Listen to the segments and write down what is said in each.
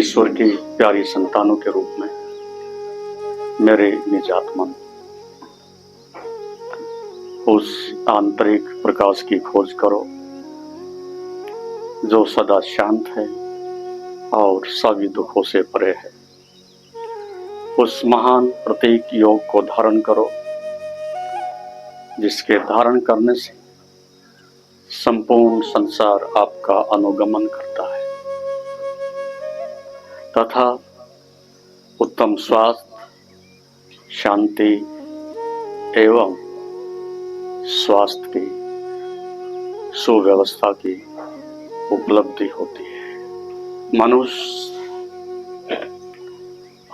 ईश्वर की प्यारी संतानों के रूप में मेरे निजातमन उस आंतरिक प्रकाश की खोज करो जो सदा शांत है और सभी दुखों से परे है। उस महान प्रतीक योग को धारण करो जिसके धारण करने से संपूर्ण संसार आपका अनुगमन करता है तथा उत्तम स्वास्थ्य, शांति एवं स्वास्थ्य की सुव्यवस्था की उपलब्धि होती है। मनुष्य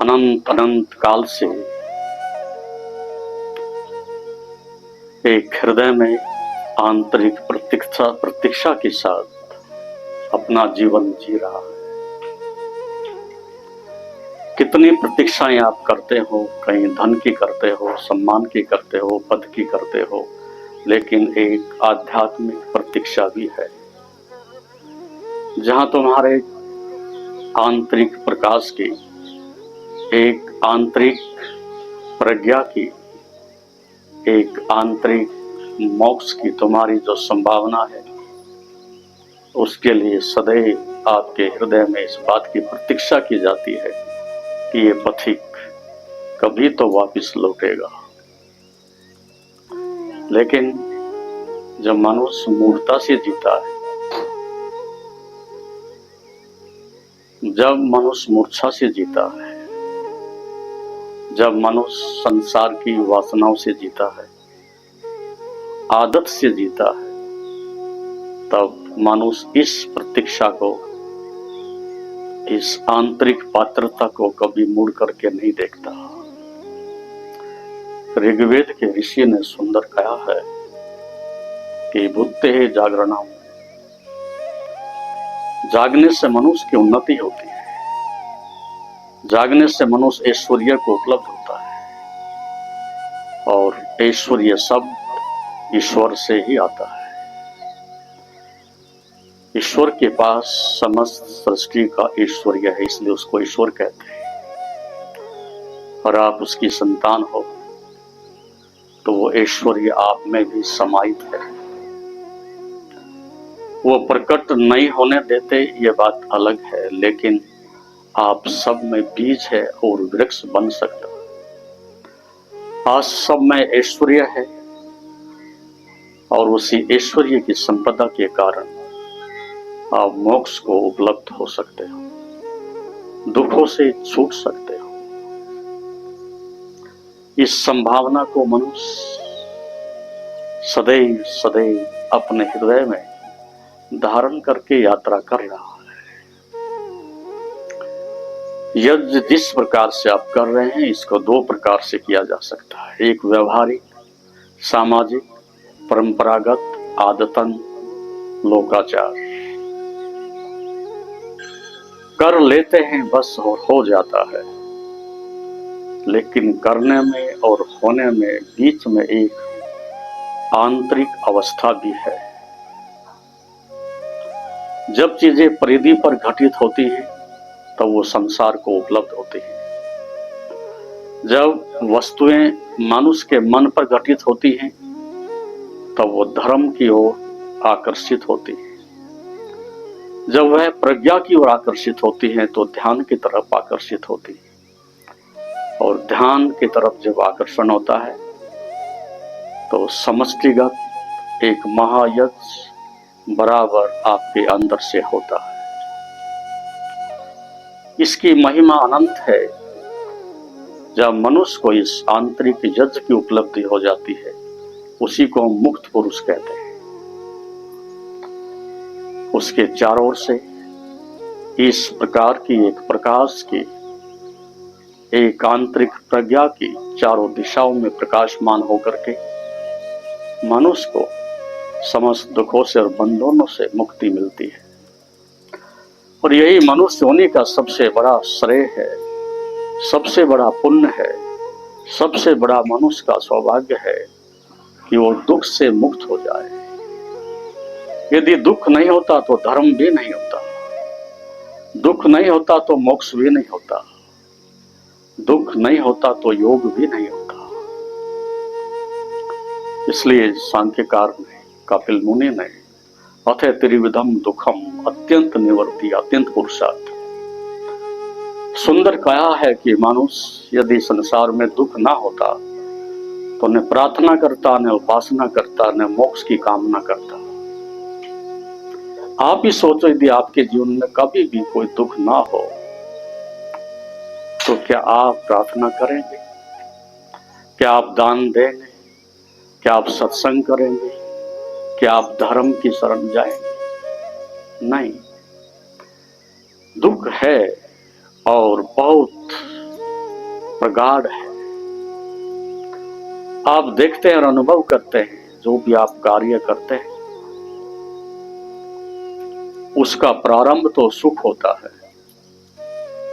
अनंत अनंत काल से एक हृदय में आंतरिक प्रतीक्षा के साथ अपना जीवन जी रहा है। कितनी प्रतीक्षाएं आप करते हो, कहीं धन की करते हो, सम्मान की करते हो, पद की करते हो, लेकिन एक आध्यात्मिक प्रतीक्षा भी है जहां तुम्हारे आंतरिक प्रकाश की, एक आंतरिक प्रज्ञा की, एक आंतरिक मोक्ष की तुम्हारी जो संभावना है, उसके लिए सदैव आपके हृदय में इस बात की प्रतीक्षा की जाती है कि ये पथिक कभी तो वापस लौटेगा। लेकिन जब मनुष्य मूर्खता से जीता है, जब मनुष्य मूर्छा से जीता है, जब मनुष्य संसार की वासनाओं से जीता है, आदत से जीता है, तब मनुष्य इस प्रतीक्षा को, इस आंतरिक पात्रता को कभी मुड़ करके नहीं देखता। ऋग्वेद के ऋषि ने सुंदर कहा है कि बुद्धे जागरणम, जागने से मनुष्य की उन्नति होती है, जागने से मनुष्य ऐश्वर्य को उपलब्ध होता है और ऐश्वर्य शब्द ईश्वर से ही आता है। ईश्वर के पास समस्त सृष्टि का ऐश्वर्य है, इसलिए उसको ईश्वर कहते हैं। और आप उसकी संतान हो तो वो ऐश्वर्य आप में भी समाहित है। वो प्रकट नहीं होने देते, ये बात अलग है, लेकिन आप सब में बीज है और वृक्ष बन सकता है। आज सब में ऐश्वर्य है और उसी ऐश्वर्य की संपदा के कारण आप मोक्ष को उपलब्ध हो सकते हो, दुखों से छूट सकते हो। इस संभावना को मनुष्य सदैव सदैव अपने हृदय में धारण करके यात्रा कर रहा है। यज्ञ जिस प्रकार से आप कर रहे हैं, इसको दो प्रकार से किया जा सकता है। एक व्यवहारिक, सामाजिक, परंपरागत, आदतन, लोकाचार। कर लेते हैं बस और हो जाता है, लेकिन करने में और होने में बीच में एक आंतरिक अवस्था भी है। जब चीजें परिधि पर घटित होती हैं तब वो संसार को उपलब्ध होती हैं। जब वस्तुएं मनुष्य के मन पर घटित होती हैं तब वो धर्म की ओर आकर्षित होती है। जब वह प्रज्ञा की ओर आकर्षित होती है तो ध्यान की तरफ आकर्षित होती है, और ध्यान की तरफ जब आकर्षण होता है तो समष्टिगत एक महायज्ञ बराबर आपके अंदर से होता है। इसकी महिमा अनंत है। जब मनुष्य को इस आंतरिक यज्ञ की उपलब्धि हो जाती है, उसी को हम मुक्त पुरुष कहते हैं। उसके चारों ओर से इस प्रकार की एक प्रकाश की, एक आंतरिक प्रज्ञा की चारों दिशाओं में प्रकाशमान होकर के मनुष्य को समस्त दुखों से और बंधनों से मुक्ति मिलती है। और यही मनुष्य होने का सबसे बड़ा श्रेय है, सबसे बड़ा पुण्य है, सबसे बड़ा मनुष्य का सौभाग्य है कि वो दुख से मुक्त हो जाए। यदि दुख नहीं होता तो धर्म भी नहीं होता। दुख नहीं होता तो मोक्ष भी नहीं होता, दुख नहीं होता तो योग भी नहीं होता। इसलिए सांख्यकार ने, कपिल मुनि ने अथे त्रिविधम दुखम अत्यंत निवर्ति अत्यंत पुरुषार्थ सुंदर कहा है कि मनुष्य यदि संसार में दुख ना होता तो न प्रार्थना करता, न उपासना करता, न मोक्ष की कामना करता। आप ही सोचो, यदि आपके जीवन में कभी भी कोई दुख ना हो तो क्या आप प्रार्थना करेंगे? क्या आप दान देंगे? क्या आप सत्संग करेंगे? क्या आप धर्म की शरण जाएंगे? नहीं। दुख है और बहुत प्रगाढ़ है। आप देखते हैं और अनुभव करते हैं, जो भी आप कार्य करते हैं उसका प्रारंभ तो सुख होता है,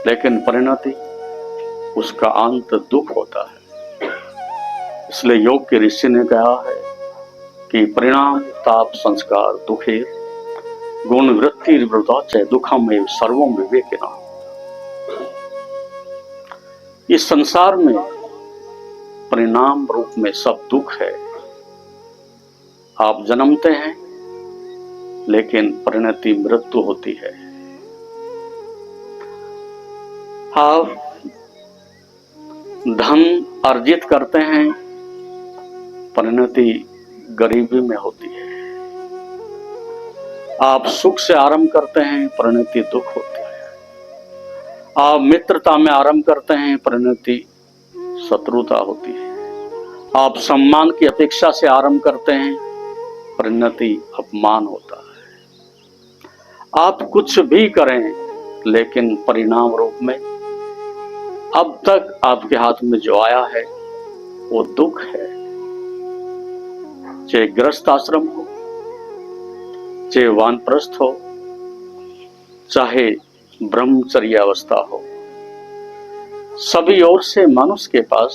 लेकिन परिणति, उसका अंत दुख होता है। इसलिए योग के ऋषि ने कहा है कि परिणाम ताप संस्कार दुखे गुण वृत्ति वृद्धाच दुखम एवं सर्वम विवेकिना। इस संसार में परिणाम रूप में सब दुख है। आप जन्मते हैं लेकिन परिणति मृत्यु होती है। आप धन अर्जित करते हैं, परिणति गरीबी में होती है। आप सुख से आरंभ करते हैं, परिणति दुख होती है। आप मित्रता में आरंभ करते हैं, परिणति शत्रुता होती है। आप सम्मान की अपेक्षा से आरंभ करते हैं, परिणति अपमान होता है। आप कुछ भी करें लेकिन परिणाम रूप में अब तक आपके हाथ में जो आया है वो दुख है। चाहे गृहस्थ आश्रम हो, चाहे वानप्रस्थ हो, चाहे ब्रह्मचर्य अवस्था हो, सभी ओर से मनुष्य के पास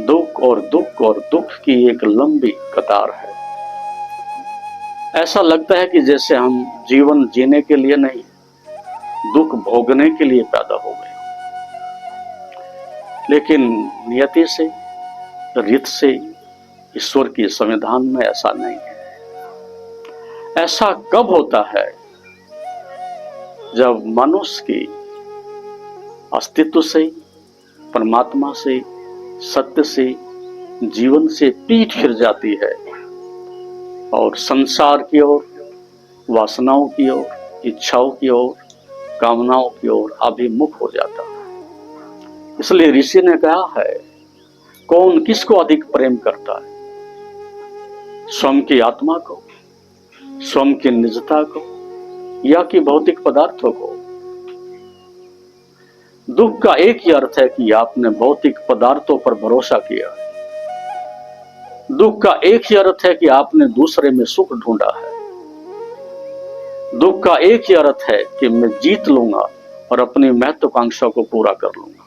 दुख और दुख और दुख की एक लंबी कतार है। ऐसा लगता है कि जैसे हम जीवन जीने के लिए नहीं, दुख भोगने के लिए पैदा हो गए। लेकिन नियति से, रीत से, ईश्वर की संविधान में ऐसा नहीं है। ऐसा कब होता है? जब मनुष्य की अस्तित्व से, परमात्मा से, सत्य से, जीवन से पीठ फिर जाती है और संसार की ओर, वासनाओं की ओर, इच्छाओं की ओर, कामनाओं की ओर अभिमुख हो जाता है। इसलिए ऋषि ने कहा है, कौन किसको अधिक प्रेम करता है? स्वयं की आत्मा को, स्वयं की निजता को, या कि भौतिक पदार्थों को? दुख का एक ही अर्थ है कि आपने भौतिक पदार्थों पर भरोसा किया है। दुख का एक ही अर्थ है कि आपने दूसरे में सुख ढूंढा है। दुख का एक ही अर्थ है कि मैं जीत लूंगा और अपनी महत्वाकांक्षा को पूरा कर लूंगा।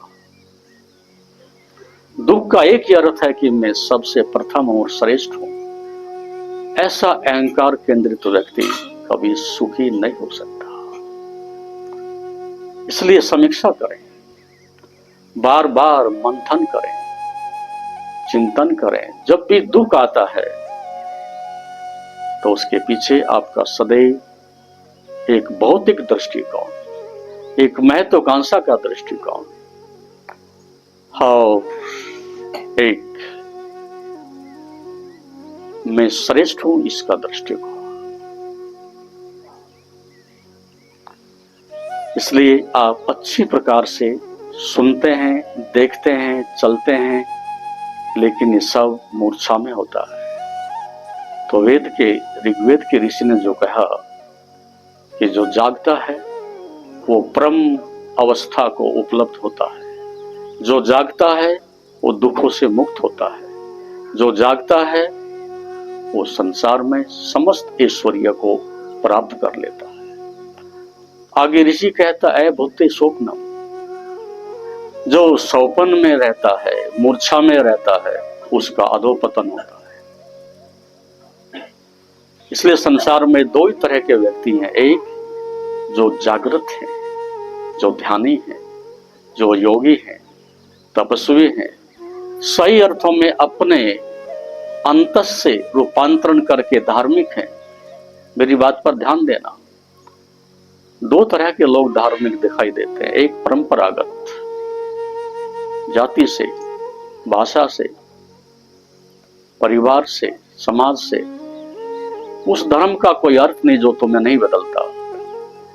दुख का एक ही अर्थ है कि मैं सबसे प्रथम और श्रेष्ठ हूं। ऐसा अहंकार केंद्रित व्यक्ति कभी सुखी नहीं हो सकता। इसलिए समीक्षा करें, बार बार मंथन करें, चिंतन करें। जब भी दुख आता है तो उसके पीछे आपका सदैव एक भौतिक दृष्टिकोण, एक महत्वाकांक्षा का दृष्टिकोण और एक मैं श्रेष्ठ हूं इसका दृष्टिकोण। इसलिए आप अच्छी प्रकार से सुनते हैं, देखते हैं, चलते हैं, लेकिन ये सब मूर्छा में होता है। तो वेद के, ऋग्वेद के ऋषि ने जो कहा कि जो जागता है वो परम अवस्था को उपलब्ध होता है। जो जागता है वो दुखों से मुक्त होता है। जो जागता है वो संसार में समस्त ऐश्वर्य को प्राप्त कर लेता है। आगे ऋषि कहता है, भूते स्वप्नम, जो सौपन में रहता है, मूर्छा में रहता है, उसका अधोपतन होता है। इसलिए संसार में दो ही तरह के व्यक्ति हैं। एक जो जागृत हैं, जो ध्यानी हैं, जो योगी हैं, तपस्वी हैं, सही अर्थों में अपने अंतस से रूपांतरण करके धार्मिक हैं। मेरी बात पर ध्यान देना। दो तरह के लोग धार्मिक दिखाई देते हैं। एक परंपरागत, जाति से, भाषा से, परिवार से, समाज से। उस धर्म का कोई अर्थ नहीं जो तुम्हें नहीं बदलता।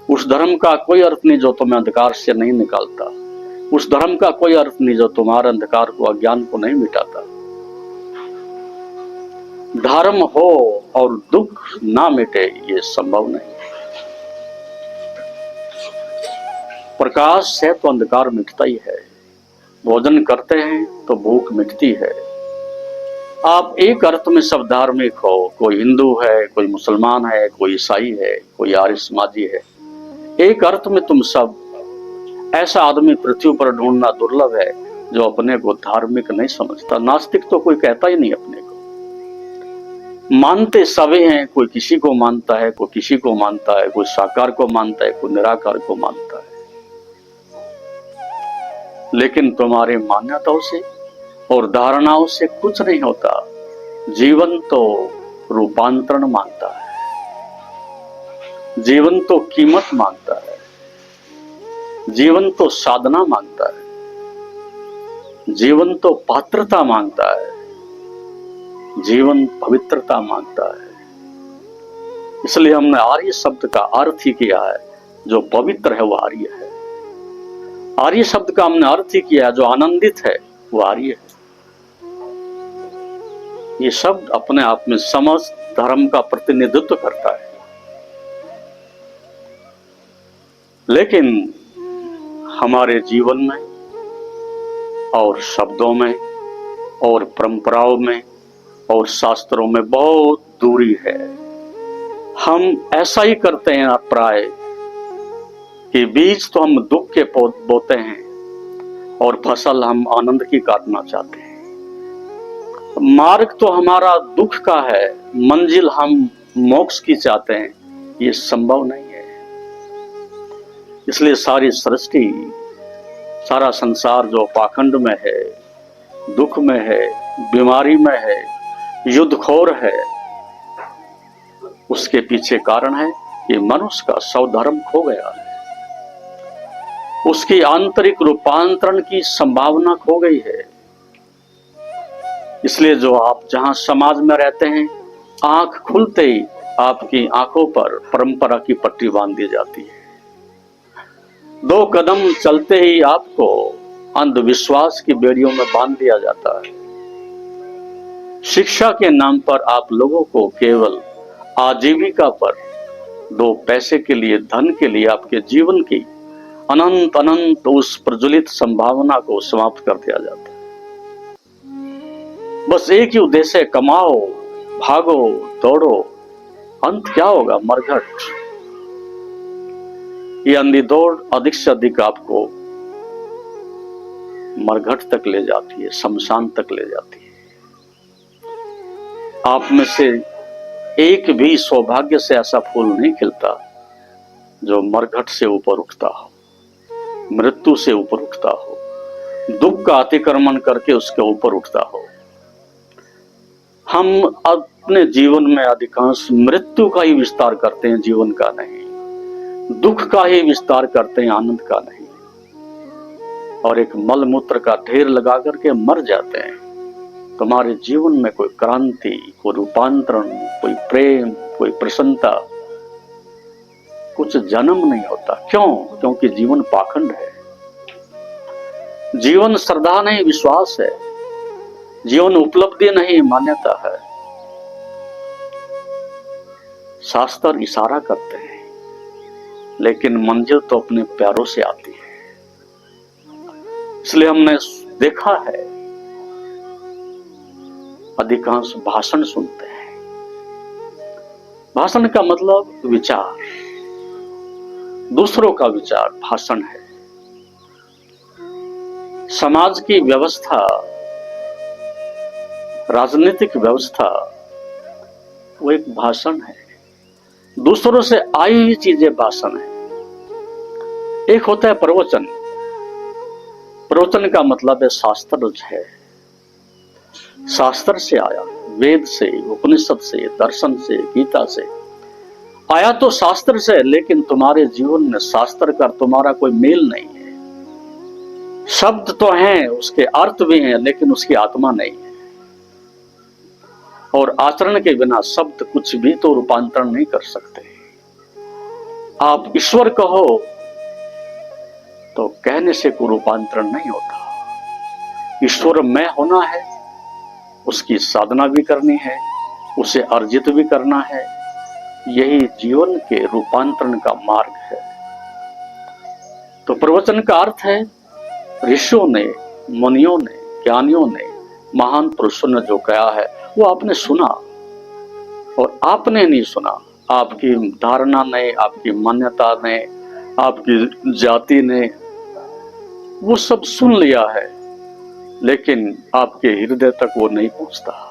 उस धर्म का कोई अर्थ नहीं जो तुम्हें अंधकार से नहीं निकालता। उस धर्म का कोई अर्थ नहीं जो तुम्हारे अंधकार को, अज्ञान को नहीं मिटाता। धर्म हो और दुख ना मिटे, ये संभव नहीं। प्रकाश है तो अंधकार मिटता ही है। भोजन करते हैं तो भूख मिटती है। आप एक अर्थ में सब धार्मिक हो, कोई हिंदू है, कोई मुसलमान है, कोई ईसाई है, कोई आर्य समाजी है। एक अर्थ में तुम सब, ऐसा आदमी पृथ्वी पर ढूंढना दुर्लभ है जो अपने को धार्मिक नहीं समझता। नास्तिक तो कोई कहता ही नहीं अपने को। मानते सभी हैं, कोई किसी को मानता है, कोई किसी को मानता है, कोई साकार को मानता है, कोई निराकार को मानता है। लेकिन तुम्हारे मान्यताओं से और धारणाओं से कुछ नहीं होता। जीवन तो रूपांतरण मांगता है, जीवन तो कीमत मांगता है, जीवन तो साधना मांगता है, जीवन तो पात्रता मांगता है, जीवन पवित्रता मांगता है। इसलिए हमने आर्य शब्द का अर्थ ही किया है, जो पवित्र है वो आर्य है। आर्य शब्द का हमने अर्थ ही किया है, जो आनंदित है वो आर्य है। ये शब्द अपने आप में समस्त धर्म का प्रतिनिधित्व करता है। लेकिन हमारे जीवन में और शब्दों में और परंपराओं में और शास्त्रों में बहुत दूरी है। हम ऐसा ही करते हैं प्राय कि बीज तो हम दुख के बोते हैं और फसल हम आनंद की काटना चाहते हैं। मार्ग तो हमारा दुख का है, मंजिल हम मोक्ष की चाहते हैं। ये संभव नहीं है। इसलिए सारी सृष्टि, सारा संसार जो पाखंड में है, दुख में है, बीमारी में है, युद्धखोर है, उसके पीछे कारण है कि मनुष्य का स्वधर्म खो गया है। उसकी आंतरिक रूपांतरण की संभावना खो गई है। इसलिए जो आप जहां समाज में रहते हैं, आंख खुलते ही आपकी आंखों पर परंपरा की पट्टी बांध दी जाती है। 2 कदम चलते ही आपको अंधविश्वास की बेड़ियों में बांध दिया जाता है। शिक्षा के नाम पर आप लोगों को केवल आजीविका पर, 2 पैसे के लिए, धन के लिए आपके जीवन की अनंत अनंत उस प्रज्वलित संभावना को समाप्त कर दिया जाता है। बस एक ही उद्देश्य है, कमाओ, भागो, दौड़ो। अंत क्या होगा? मरघट। ये अंधी दौड़ अधिक से अधिक आपको मरघट तक ले जाती है, शमशान तक ले जाती है। आप में से एक भी सौभाग्य से ऐसा फूल नहीं खिलता जो मरघट से ऊपर उठता हो, मृत्यु से ऊपर उठता हो, दुख का अतिक्रमण करके उसके ऊपर उठता हो। हम अपने जीवन में अधिकांश मृत्यु का ही विस्तार करते हैं, जीवन का नहीं। दुख का ही विस्तार करते हैं, आनंद का नहीं। और एक मल मूत्र का ढेर लगा करके मर जाते हैं। तुम्हारे जीवन में कोई क्रांति, कोई रूपांतरण, कोई प्रेम, कोई प्रसन्नता, कुछ जन्म नहीं होता। क्यों? क्योंकि जीवन पाखंड है। जीवन श्रद्धा नहीं, विश्वास है। जीवन उपलब्धि नहीं, मान्यता है। शास्त्र इशारा करते हैं, लेकिन मंजिल तो अपने प्यारों से आती है। इसलिए हमने देखा है, अधिकांश भाषण सुनते हैं। भाषण का मतलब विचार, दूसरों का विचार भाषण है। समाज की व्यवस्था, राजनीतिक व्यवस्था, वो एक भाषण है। दूसरों से आई हुई चीजें भाषण है। एक होता है प्रवचन। प्रवचन का मतलब है शास्त्र है, शास्त्र से आया, वेद से, उपनिषद से, दर्शन से, गीता से आया तो शास्त्र से, लेकिन तुम्हारे जीवन में शास्त्र का तुम्हारा कोई मेल नहीं है। शब्द तो हैं, उसके अर्थ भी हैं, लेकिन उसकी आत्मा नहीं है। और आचरण के बिना शब्द कुछ भी तो रूपांतरण नहीं कर सकते। आप ईश्वर कहो तो कहने से कोई रूपांतरण नहीं होता। ईश्वर में होना है, उसकी साधना भी करनी है, उसे अर्जित भी करना है। यही जीवन के रूपांतरण का मार्ग है। तो प्रवचन का अर्थ है ऋषियों ने, मुनियों ने, ज्ञानियों ने, महान पुरुषों ने जो कहा है वो आपने सुना, और आपने नहीं सुना, आपकी धारणा ने, आपकी मान्यता ने, आपकी जाति ने वो सब सुन लिया है, लेकिन आपके हृदय तक वो नहीं पहुंचता।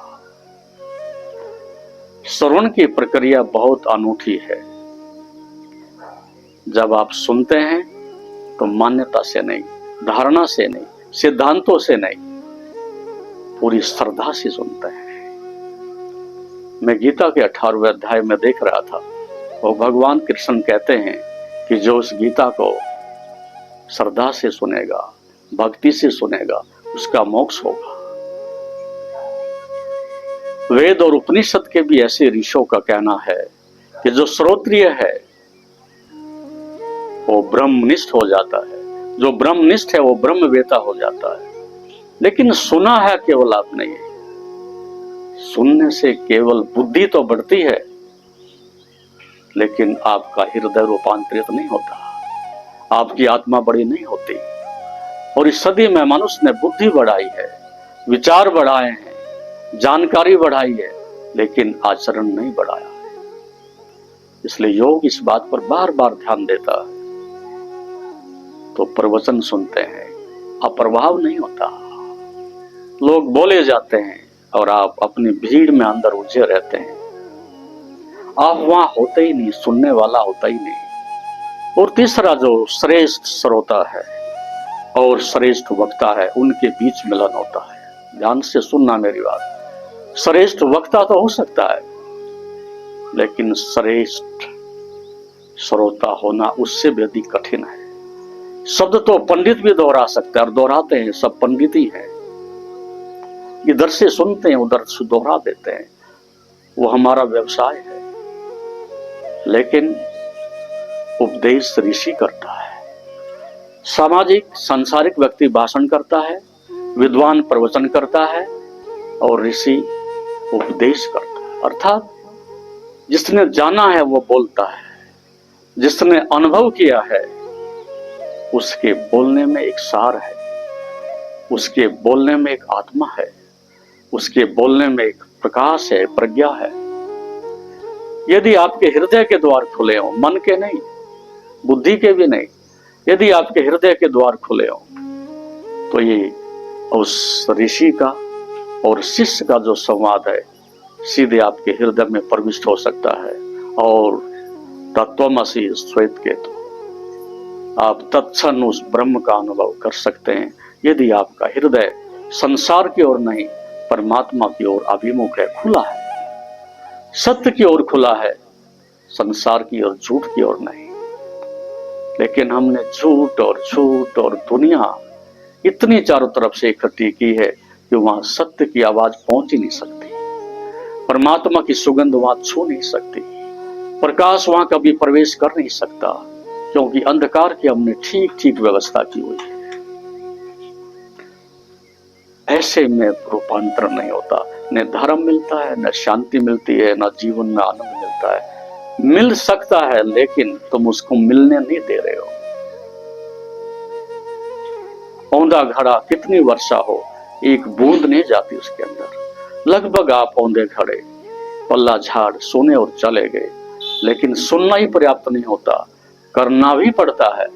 श्रवण की प्रक्रिया बहुत अनूठी है। जब आप सुनते हैं तो मान्यता से नहीं, धारणा से नहीं, सिद्धांतों से नहीं, पूरी श्रद्धा से सुनते हैं। मैं गीता के 18वें अध्याय में देख रहा था, वो भगवान कृष्ण कहते हैं कि जो उस गीता को श्रद्धा से सुनेगा, भक्ति से सुनेगा, उसका मोक्ष होगा। वेद और उपनिषद के भी ऐसे ऋषियों का कहना है कि जो श्रोत्रिय है वो ब्रह्मनिष्ठ हो जाता है, जो ब्रह्मनिष्ठ है वो ब्रह्मवेता हो जाता है। लेकिन सुना है केवल आपने, सुनने से केवल बुद्धि तो बढ़ती है, लेकिन आपका हृदय रूपांतरित नहीं होता, आपकी आत्मा बड़ी नहीं होती। और इस सदी में मनुष्य ने बुद्धि बढ़ाई है, विचार बढ़ाए हैं, जानकारी बढ़ाई है, लेकिन आचरण नहीं बढ़ाया है। इसलिए योग इस बात पर बार बार ध्यान देता है। तो प्रवचन सुनते हैं, अप्रभाव नहीं होता, लोग बोले जाते हैं और आप अपनी भीड़ में अंदर उलझे रहते हैं। आप वहां होते ही नहीं, सुनने वाला होता ही नहीं। और तीसरा जो श्रेष्ठ श्रोता है और श्रेष्ठ वक्ता है, उनके बीच मिलन होता है। ध्यान से सुनना मेरी बात। श्रेष्ठ वक्ता तो हो सकता है, लेकिन श्रेष्ठ श्रोता होना उससे भी अधिक कठिन है। शब्द तो पंडित भी दोहरा सकते हैं, और दोहराते हैं, सब पंडित ही हैं। इधर से सुनते हैं, उधर से दोहरा देते हैं, वो हमारा व्यवसाय है। लेकिन उपदेश ऋषि करता है। सामाजिक सांसारिक व्यक्ति भाषण करता है, विद्वान प्रवचन करता है, और ऋषि उपदेश करता है। अर्थात जिसने जाना है वो बोलता है, जिसने अनुभव किया है उसके बोलने में एक सार है, उसके बोलने में एक आत्मा है, उसके बोलने में एक प्रकाश है, प्रज्ञा है। यदि आपके हृदय के द्वार खुले हों, मन के नहीं, बुद्धि के भी नहीं, यदि आपके हृदय के द्वार खुले हों, तो ये उस ऋषि का और शिष्य का जो संवाद है सीधे आपके हृदय में प्रविष्ट हो सकता है। और तत्वमसि श्वेत केतु, आप तत्क्षण उस ब्रह्म का अनुभव कर सकते हैं, यदि आपका हृदय संसार की ओर नहीं, परमात्मा की ओर अभिमुख है, खुला है, सत्य की ओर खुला है, संसार की ओर, झूठ की ओर नहीं। लेकिन हमने झूठ और दुनिया इतनी चारों तरफ से इकट्ठी की है कि वहां सत्य की आवाज पहुंच ही नहीं सकती, परमात्मा की सुगंध वहां छू नहीं सकती, प्रकाश वहां कभी प्रवेश कर नहीं सकता, क्योंकि अंधकार की हमने ठीक ठीक व्यवस्था की हुई है। ऐसे में रूपांतरण नहीं होता, न धर्म मिलता है, न शांति मिलती है, न जीवन में आनंद मिलता है। मिल सकता है, लेकिन तुम उसको मिलने नहीं दे रहे हो। औंधा घड़ा कितनी वर्षा हो, एक बूंद नहीं जाती उसके अंदर। लगभग आप औंधे खड़े, पल्ला झाड़, सोने और चले गए, लेकिन सुनना ही पर्याप्त नहीं होता, करना भी पड़ता है,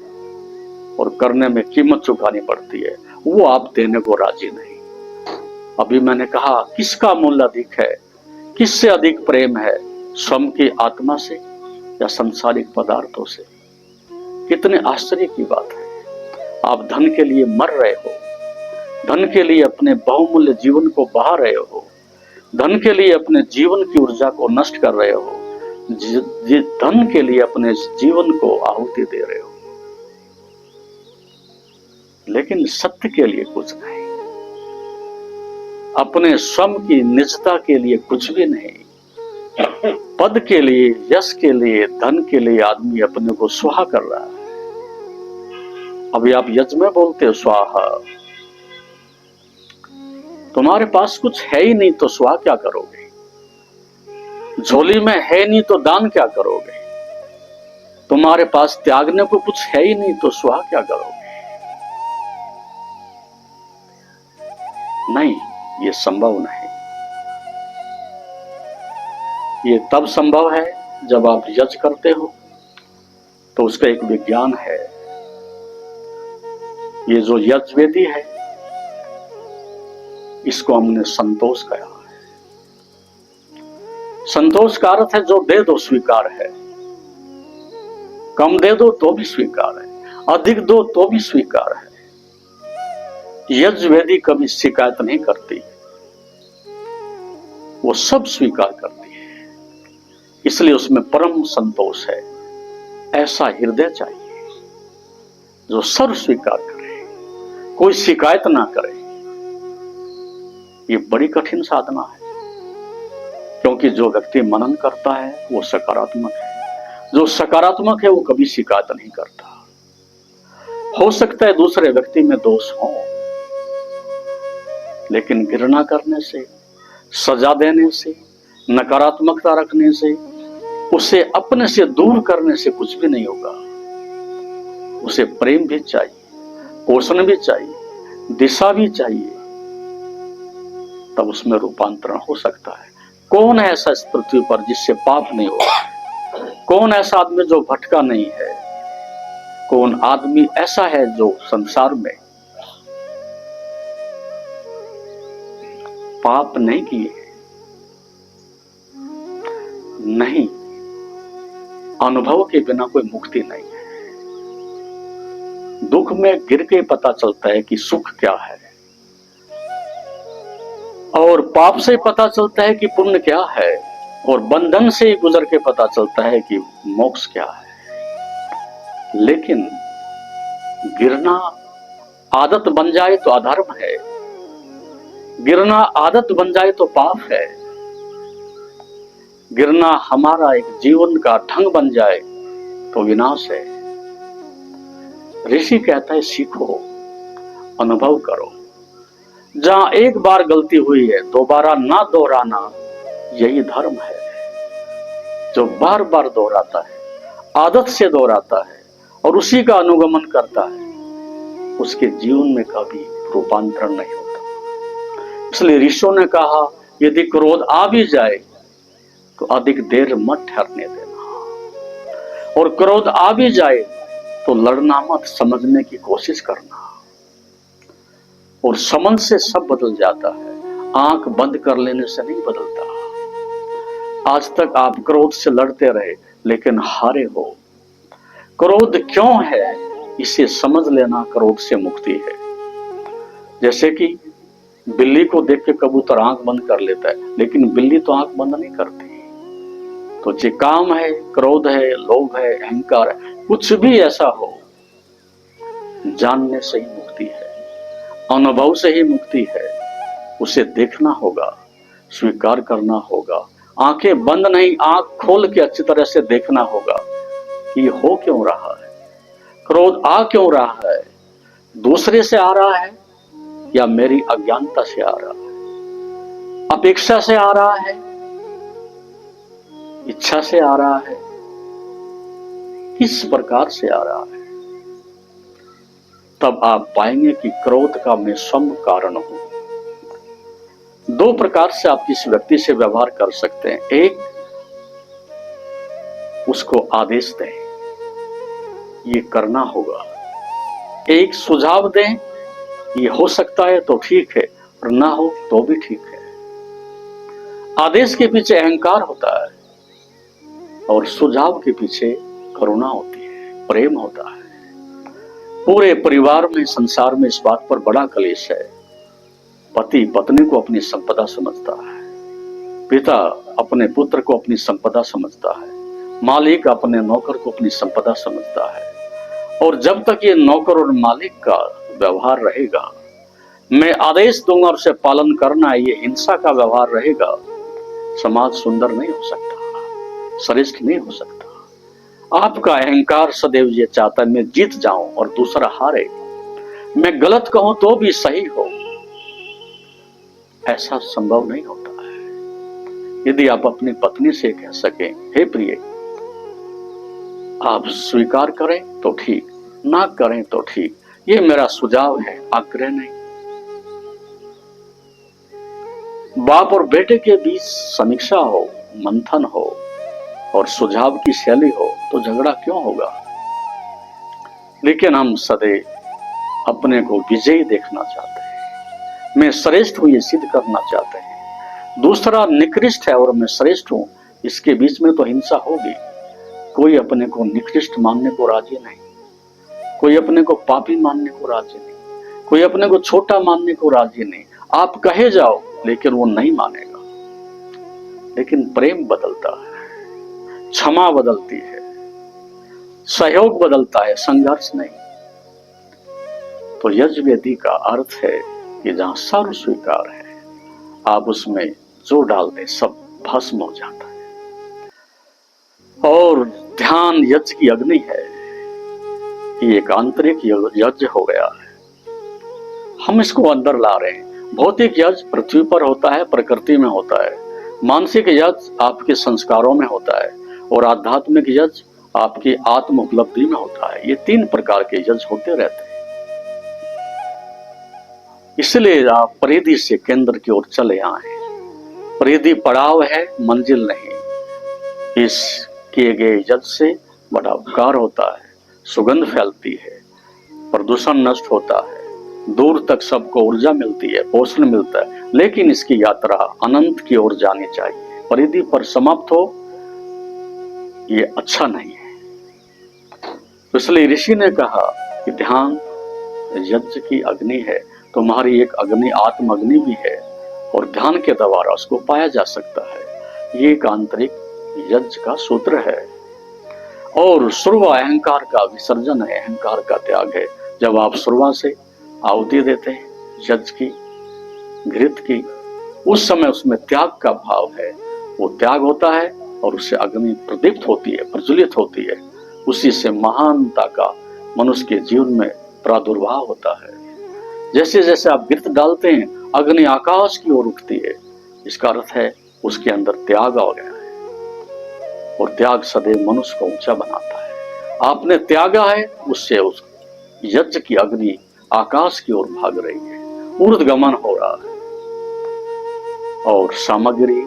और करने में कीमत चुकानी पड़ती है, वो आप देने को राजी नहीं। अभी मैंने कहा, किसका मूल्य अधिक है, किससे अधिक प्रेम है, स्वयं की आत्मा से या सांसारिक पदार्थों से? कितने आश्चर्य की बात है। आप धन के लिए मर रहे हो, धन के लिए अपने बहुमूल्य जीवन को बहा रहे हो, धन के लिए अपने जीवन की ऊर्जा को नष्ट कर रहे हो, धन के लिए अपने जीवन को आहुति दे रहे हो, लेकिन सत्य के लिए कुछ नहीं, अपने स्वयं की निजता के लिए कुछ भी नहीं। पद के लिए, यश के लिए, धन के लिए आदमी अपने को स्वाहा कर रहा है। अभी आप यज्ञ में बोलते हो स्वाहा, तुम्हारे पास कुछ है ही नहीं तो स्वाहा क्या करोगे? झोली में है नहीं तो दान क्या करोगे? तुम्हारे पास त्यागने को कुछ है ही नहीं तो स्वाहा क्या करोगे? नहीं, ये संभव नहीं। ये तब संभव है जब आप यज्ञ करते हो तो उसका एक विज्ञान है। ये जो यज्ञ वेदी है इसको हमने संतोष कहा है। संतोष का अर्थ है जो दे दो स्वीकार है, कम दे दो तो भी स्वीकार है, अधिक दो तो भी स्वीकार है। यज्ञ वेदी कभी शिकायत नहीं करती, वो सब स्वीकार करती है, इसलिए उसमें परम संतोष है। ऐसा हृदय चाहिए जो सर्व स्वीकार करे, कोई शिकायत ना करे। ये बड़ी कठिन साधना है, क्योंकि जो व्यक्ति मनन करता है वो सकारात्मक है, जो सकारात्मक है वो कभी शिकायत नहीं करता। हो सकता है दूसरे व्यक्ति में दोष हो, लेकिन घृणा करने से, सजा देने से, नकारात्मकता रखने से, उसे अपने से दूर करने से कुछ भी नहीं होगा। उसे प्रेम भी चाहिए, पोषण भी चाहिए, दिशा भी चाहिए, तब उसमें रूपांतरण हो सकता है। कौन है ऐसा इस पृथ्वी पर जिससे पाप नहीं होगा? कौन ऐसा आदमी जो भटका नहीं है? कौन आदमी ऐसा है जो संसार में पाप नहीं किए? नहीं, अनुभव के बिना कोई मुक्ति नहीं है। दुख में गिर के पता चलता है कि सुख क्या है, और पाप से पता चलता है कि पुण्य क्या है, और बंधन से ही गुजर के पता चलता है कि मोक्ष क्या है। लेकिन गिरना आदत बन जाए तो अधर्म है, गिरना आदत बन जाए तो पाप है, गिरना हमारा एक जीवन का ढंग बन जाए तो विनाश है। ऋषि कहता है सीखो, अनुभव करो। जहां एक बार गलती हुई है दोबारा ना दोहराना, यही धर्म है। जो बार बार दोहराता है, आदत से दोहराता है और उसी का अनुगमन करता है, उसके जीवन में कभी रूपांतरण नहीं होता। इसलिए ऋषियों ने कहा यदि क्रोध आ भी जाए तो अधिक देर मत ठहरने देना, और क्रोध आ भी जाए तो लड़ना मत, समझने की कोशिश करना। और समझ से सब बदल जाता है, आंख बंद कर लेने से नहीं बदलता। आज तक आप क्रोध से लड़ते रहे लेकिन हारे हो। क्रोध क्यों है इसे समझ लेना क्रोध से मुक्ति है। जैसे कि बिल्ली को देख के कबूतर आंख बंद कर लेता है, लेकिन बिल्ली तो आंख बंद नहीं करती। तो जो काम है, क्रोध है, लोभ है, अहंकार है, कुछ भी ऐसा हो, जानने से ही मुक्ति है, अनुभव से ही मुक्ति है। उसे देखना होगा, स्वीकार करना होगा, आंखें बंद नहीं, आंख खोल के अच्छी तरह से देखना होगा कि हो क्यों रहा है, क्रोध आ क्यों रहा है, दूसरे से आ रहा है या मेरी अज्ञानता से आ रहा है, अपेक्षा से आ रहा है, इच्छा से आ रहा है, किस प्रकार से आ रहा है। तब आप पाएंगे कि क्रोध का मैं स्वयं कारण हूं। दो प्रकार से आप किसी व्यक्ति से व्यवहार कर सकते हैं। एक, उसको आदेश दें, ये करना होगा। एक, सुझाव दें, ये हो सकता है तो ठीक है, और ना हो तो भी ठीक है। आदेश के पीछे अहंकार होता है और सुझाव के पीछे करुणा होती है। प्रेम होता है। पूरे परिवार में, संसार में इस बात पर बड़ा कलेश है। पति पत्नी को अपनी संपदा समझता है, पिता अपने पुत्र को अपनी संपदा समझता है, मालिक अपने नौकर को अपनी संपदा समझता है। और जब तक ये नौकर और मालिक का व्यवहार रहेगा, मैं आदेश दूंगा और उसे पालन करना है, ये हिंसा का व्यवहार रहेगा, समाज सुंदर नहीं हो सकता, श्रेष्ठ नहीं हो सकता। आपका अहंकार सदैव ये चाहता है मैं जीत जाऊं और दूसरा हारे, मैं गलत कहूं तो भी सही हो। ऐसा संभव नहीं होता है। यदि आप अपनी पत्नी से कह सकें, हे प्रिय, आप स्वीकार करें तो ठीक, ना करें तो ठीक, ये मेरा सुझाव है, आग्रह नहीं। बाप और बेटे के बीच समीक्षा हो, मंथन हो और सुझाव की शैली हो तो झगड़ा क्यों होगा। लेकिन हम सदैव अपने को विजयी देखना चाहते हैं, मैं श्रेष्ठ हूं ये सिद्ध करना चाहते हैं। दूसरा निकृष्ट है और मैं श्रेष्ठ हूं, इसके बीच में तो हिंसा होगी। कोई अपने को निकृष्ट मानने को राजी नहीं, कोई अपने को पापी मानने को राजी नहीं, कोई अपने को छोटा मानने को राजी नहीं। आप कहे जाओ लेकिन वो नहीं मानेगा। लेकिन प्रेम बदलता है, क्षमा बदलती है, सहयोग बदलता है, संघर्ष नहीं। तो यज्ञवेदी का अर्थ है कि जहां सर्व स्वीकार है, आप उसमें जो डाल दे सब भस्म हो जाता है। और ध्यान यज्ञ की अग्नि है, ये एक आंतरिक यज्ञ हो गया है। हम इसको अंदर ला रहे हैं। भौतिक यज्ञ पृथ्वी पर होता है, प्रकृति में होता है। मानसिक यज्ञ आपके संस्कारों में होता है और आध्यात्मिक यज्ञ आपकी आत्म उपलब्धि में होता है। ये 3 प्रकार के यज्ञ होते रहते हैं। इसलिए आप परिधि से केंद्र की ओर चले आए। परिधि पड़ाव है, मंजिल नहीं। इस किए गए यज्ञ से बड़ा उपकार होता है, सुगंध फैलती है, प्रदूषण नष्ट होता है, दूर तक सबको ऊर्जा मिलती है, पोषण मिलता है। लेकिन इसकी यात्रा अनंत की ओर जानी चाहिए। परिधि पर समाप्त हो ये अच्छा नहीं है। इसलिए ऋषि ने कहा कि ध्यान यज्ञ की अग्नि है। तुम्हारी एक अग्नि आत्म अग्नि भी है और ध्यान के द्वारा उसको पाया जा सकता है। ये एक आंतरिक यज्ञ का सूत्र है। और सुरवा अहंकार का विसर्जन है, अहंकार का त्याग है। जब आप सुरवा से आहुति देते हैं यज्ञ की, घृत की, उस समय उसमें त्याग का भाव है। वो त्याग होता है और उससे अग्नि प्रदीप्त होती है, प्रज्वलित होती है। उसी से महानता का मनुष्य के जीवन में प्रादुर्भाव होता है। जैसे जैसे आप घृत डालते हैं, अग्नि आकाश की ओर उठती है। इसका अर्थ है उसके अंदर त्याग आ गया है और त्याग सदैव मनुष्य को ऊंचा बनाता है। आपने त्यागा है, उससे उस यज्ञ की अग्नि आकाश की ओर भाग रही है, ऊर्ध्वगमन हो रहा है। और सामग्री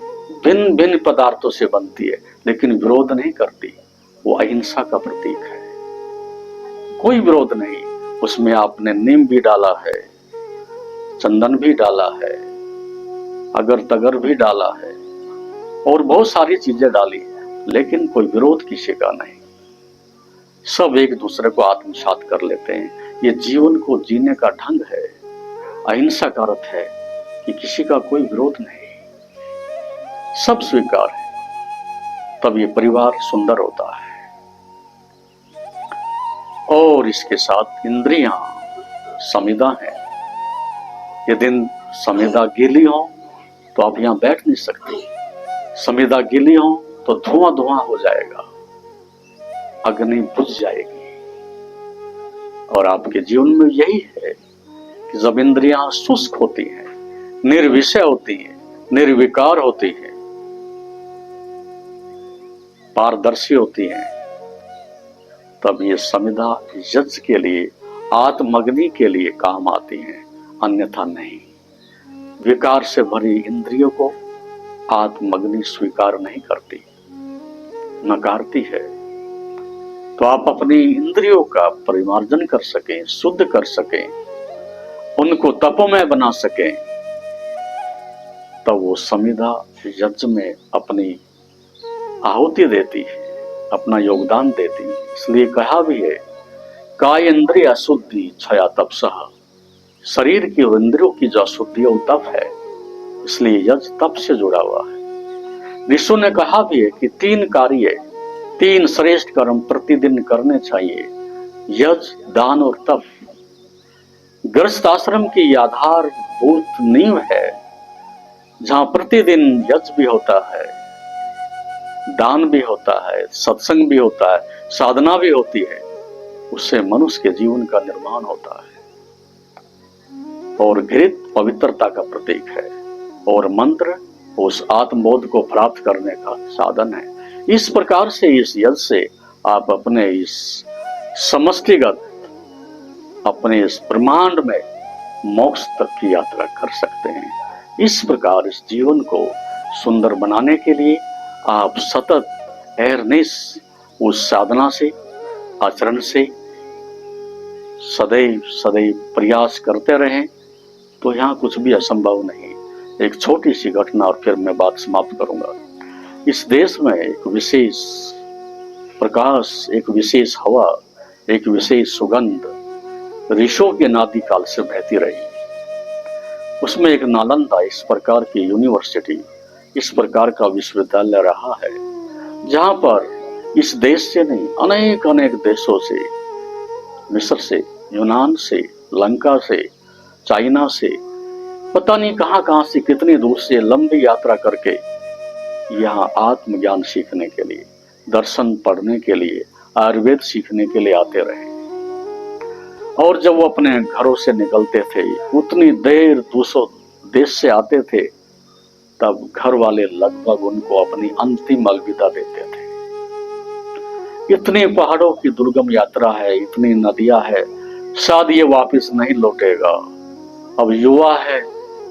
भिन्न भिन्न पदार्थों से बनती है लेकिन विरोध नहीं करती। वो अहिंसा का प्रतीक है, कोई विरोध नहीं। उसमें आपने नीम भी डाला है, चंदन भी डाला है, अगर तगर भी डाला है और बहुत सारी चीजें डाली है, लेकिन कोई विरोध किसी का नहीं। सब एक दूसरे को आत्मसात कर लेते हैं। ये जीवन को जीने का ढंग है। अहिंसा का अर्थ है कि किसी का कोई विरोध नहीं, सब स्वीकार है। तब ये परिवार सुंदर होता है। और इसके साथ इंद्रियां संविदा है। यदि संविदा गीली हो तो आप यहां बैठ नहीं सकते। संविदा गीली हो तो धुआं धुआं हो जाएगा, अग्नि बुझ जाएगी। और आपके जीवन में यही है कि जब इंद्रियां शुष्क होती हैं, निर्विषय होती हैं, निर्विकार होती हैं, पारदर्शी होती हैं, तब ये संविदा यज्ञ के लिए, आत्मअग्नि के लिए काम आती हैं, अन्यथा नहीं। विकार से भरी इंद्रियों को आत्मअग्नि स्वीकार नहीं करती, नकारती है। तो आप अपनी इंद्रियों का परिमार्जन कर सकें, शुद्ध कर सकें, उनको तपोमय बना सकें, तब वो संविदा यज्ञ में अपनी आहुति देती है। अपना योगदान देती। इसलिए कहा भी है, काय इंद्रिय अशुद्धि क्षया तपसः, शरीर की और इंद्रियों की जो अशुद्धि वो तप है, इसलिए यज्ञ तप से जुड़ा हुआ है। ऋषियों ने कहा भी है कि 3 कार्य, 3 श्रेष्ठ कर्म प्रतिदिन करने चाहिए, यज्ञ, दान और तप। गृहस्थ आश्रम की आधारभूत नींव है, जहां प्रतिदिन यज्ञ भी होता है, दान भी होता है, सत्संग भी होता है, साधना भी होती है। उससे मनुष्य के जीवन का निर्माण होता है और घृत पवित्रता का प्रतीक है और मंत्र उस आत्मबोध को प्राप्त करने का साधन है। इस प्रकार से इस यज्ञ से आप अपने इस समष्टिगत, अपने इस ब्रह्मांड में मोक्ष तक की यात्रा कर सकते हैं। इस प्रकार इस जीवन को सुंदर बनाने के लिए आप सतत अहरनिश उस साधना से, आचरण से सदैव सदैव प्रयास करते रहें, तो यहाँ कुछ भी असंभव नहीं। एक छोटी सी घटना और फिर मैं बात समाप्त करूंगा। इस देश में एक विशेष प्रकाश, एक विशेष हवा, एक विशेष सुगंध ऋषियों के नादि काल से बहती रही। उसमें एक नालंदा इस प्रकार की यूनिवर्सिटी, इस प्रकार का विश्वविद्यालय रहा है, जहां पर इस देश से नहीं अनेक अनेक देशों से, मिस्र से, यूनान से, लंका से, चाइना से, पता नहीं कहां से, कितनी दूर से लंबी यात्रा करके यहाँ आत्मज्ञान सीखने के लिए, दर्शन पढ़ने के लिए, आयुर्वेद सीखने के लिए आते रहे। और जब वो अपने घरों से निकलते थे, उतनी देर दूसरों देश से आते थे, तब घर वाले लगभग उनको अपनी अंतिम अलविदा देते थे। इतनी पहाड़ों की दुर्गम यात्रा है, इतनी नदियां है, शायद ये वापस नहीं लौटेगा। अब युवा है,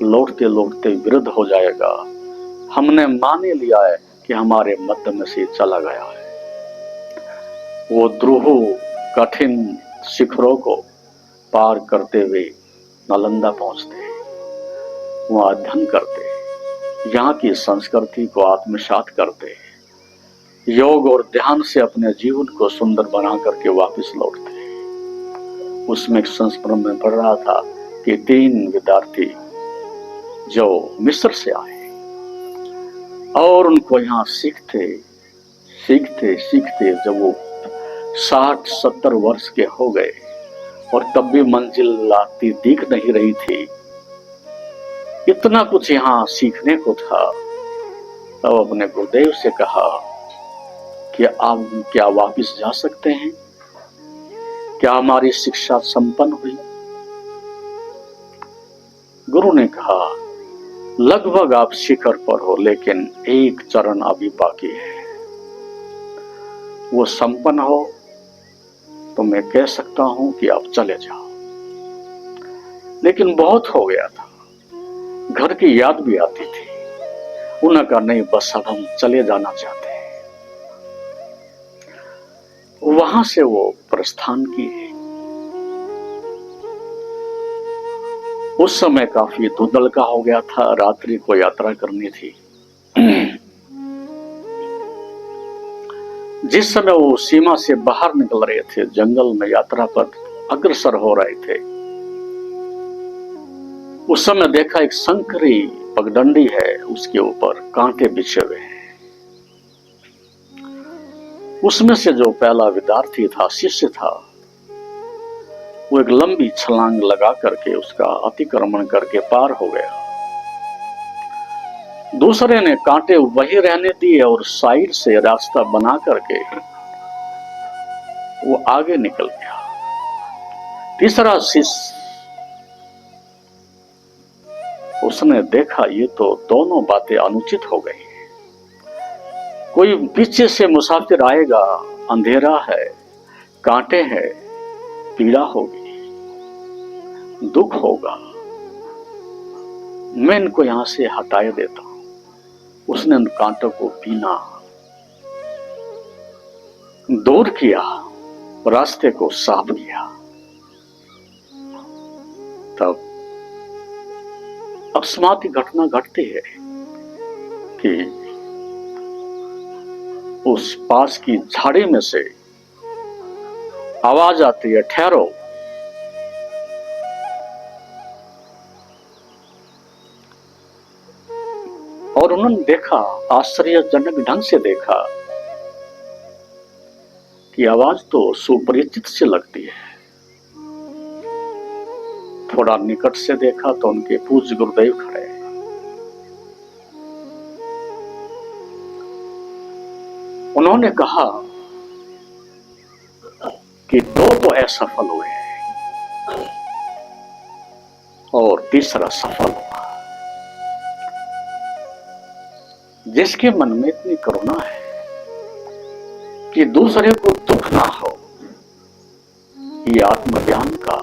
लौटते लौटते वृद्ध हो जाएगा। हमने मान लिया है कि हमारे मध्य में से चला गया है। वो द्रुह कठिन शिखरों को पार करते हुए नालंदा पहुंचते, वहां अध्ययन करते, यहाँ की संस्कृति को आत्मसात करते, योग और ध्यान से अपने जीवन को सुंदर बना करके वापस लौटते। उसमें एक संस्मरण में पढ़ रहा था कि 3 विद्यार्थी जो मिस्र से आए और उनको यहाँ सीखते सीखते जब वो 60-70 वर्ष के हो गए और तब भी मंजिल आती दिख नहीं रही थी, इतना कुछ यहाँ सीखने को था, तब अपने गुरुदेव से कहा कि आप क्या वापस जा सकते हैं? क्या हमारी शिक्षा संपन्न हुई? गुरु ने कहा, लगभग आप शिखर पर हो, लेकिन एक चरण अभी बाकी है। वो संपन्न हो तो मैं कह सकता हूं कि आप चले जाओ। लेकिन बहुत हो गया था, घर की याद भी आती थी। उन्होंने कहा, नहीं, बस अब हम चले जाना चाहते हैं। वहां से वो प्रस्थान किए। उस समय काफी धुंधलका हो गया था, रात्रि को यात्रा करनी थी। जिस समय वो सीमा से बाहर निकल रहे थे, जंगल में यात्रा पर अग्रसर हो रहे थे, उस समय देखा एक संकरी पगडंडी है, उसके ऊपर कांटे बिछे हुए हैं। उसमें से जो पहला विद्यार्थी था, शिष्य था, वो एक लंबी छलांग लगा करके उसका अतिक्रमण करके पार हो गया। दूसरे ने कांटे वही रहने दिए और साइड से रास्ता बना करके वो आगे निकल गया। तीसरा शिष्य, उसने देखा ये तो दोनों बातें अनुचित हो गई। कोई पीछे से मुसाफिर आएगा, अंधेरा है, कांटे हैं, पीड़ा होगी, दुख होगा, मैं इनको यहां से हटाए देता हूं। उसने उन कांटों को पीना, दूर किया, रास्ते को साफ किया। तब अकस्मात घटना घटती है कि उस पास की झाड़ी में से आवाज आती है, ठहरो। और उन्होंने देखा, आश्चर्यजनक ढंग से देखा कि आवाज तो सुपरिचित से लगती है। थोड़ा निकट से देखा तो उनके पूज्य गुरुदेव खड़े हैं। उन्होंने कहा कि दो तो असफल हुए और तीसरा सफल हुआ। जिसके मन में इतनी करुणा है कि दूसरे को दुख ना हो, ये आत्मज्ञान का,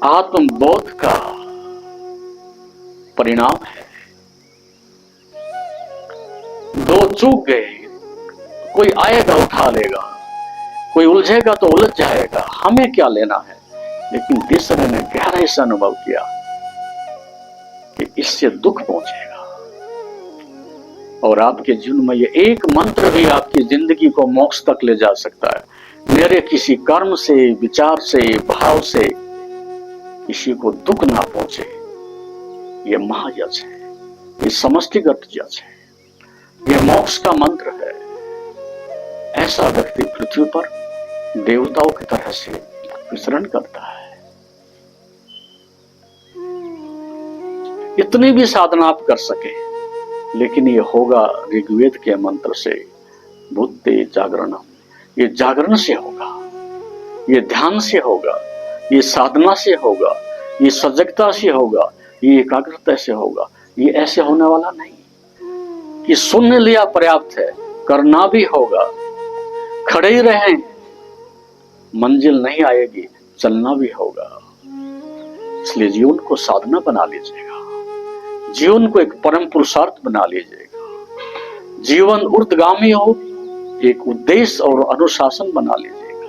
आत्मबोध का परिणाम है। दो चूक गए, कोई आएगा उठा लेगा, कोई उलझेगा तो उलझ जाएगा, हमें क्या लेना है। लेकिन तीसरे ने गहराई से अनुभव किया कि इससे दुख पहुंचेगा। और आपके जीवन में ये एक मंत्र भी आपकी जिंदगी को मोक्ष तक ले जा सकता है। मेरे किसी कर्म से, विचार से, भाव से किसी को दुख ना पहुंचे, ये महायज्ञ है, ये समष्टिगत यज्ञ है, ये मोक्ष का मंत्र है। ऐसा व्यक्ति पृथ्वी पर देवताओं की तरह से विचरण करता है। इतनी भी साधना आप कर सके, लेकिन ये होगा ऋग्वेद के मंत्र से, बुद्धि जागरणम। ये जागरण से होगा, ये ध्यान से होगा, ये साधना से होगा, ये सजगता से होगा, ये एकाग्रता से होगा। ये ऐसे होने वाला नहीं कि सुन लिया पर्याप्त है, करना भी होगा। खड़े ही रहें, मंजिल नहीं आएगी, चलना भी होगा। इसलिए जीवन को साधना बना लीजिएगा, जीवन को एक परम पुरुषार्थ बना लीजिएगा। जीवन ऊर्ध्वगामी हो, एक उद्देश्य और अनुशासन बना लीजिएगा।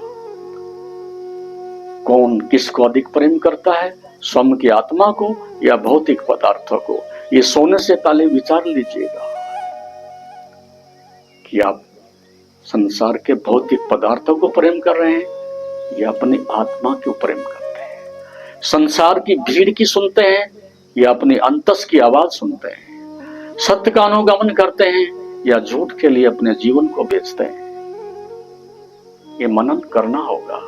कौन किसको अधिक प्रेम करता है, स्वयं की आत्मा को या भौतिक पदार्थों को, ये सोने से पहले विचार लीजिएगा कि आप संसार के भौतिक पदार्थों को प्रेम कर रहे हैं या अपनी आत्मा को प्रेम करते हैं। संसार की भीड़ की सुनते हैं या अपनी अंतस की आवाज सुनते हैं। सत्य का अनुगमन करते हैं या झूठ के लिए अपने जीवन को बेचते हैं। ये मनन करना होगा,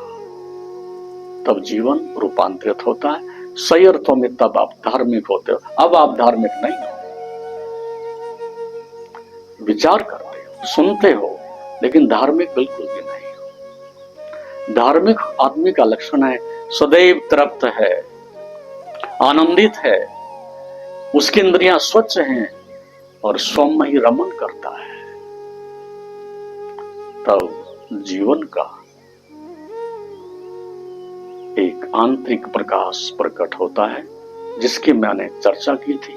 तब जीवन रूपांतरित होता है। सही अर्थों में तब आप धार्मिक होते हो। अब आप धार्मिक नहीं हो, विचार करते हो, सुनते हो, लेकिन धार्मिक बिल्कुल भी नहीं हो। धार्मिक आदमी का लक्षण है सदैव तृप्त है, आनंदित है, उसकी इंद्रियां स्वच्छ हैं और स्वयं में ही रमन करता है। तब जीवन का एक आंतरिक प्रकाश प्रकट होता है, जिसकी मैंने चर्चा की थी।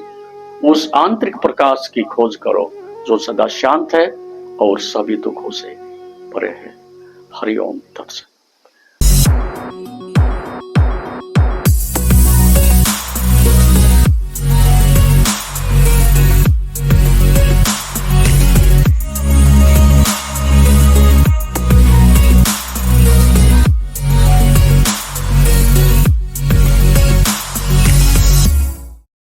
उस आंतरिक प्रकाश की खोज करो जो सदा शांत है और सभी दुखों से परे है। हरि ओम तत्सत।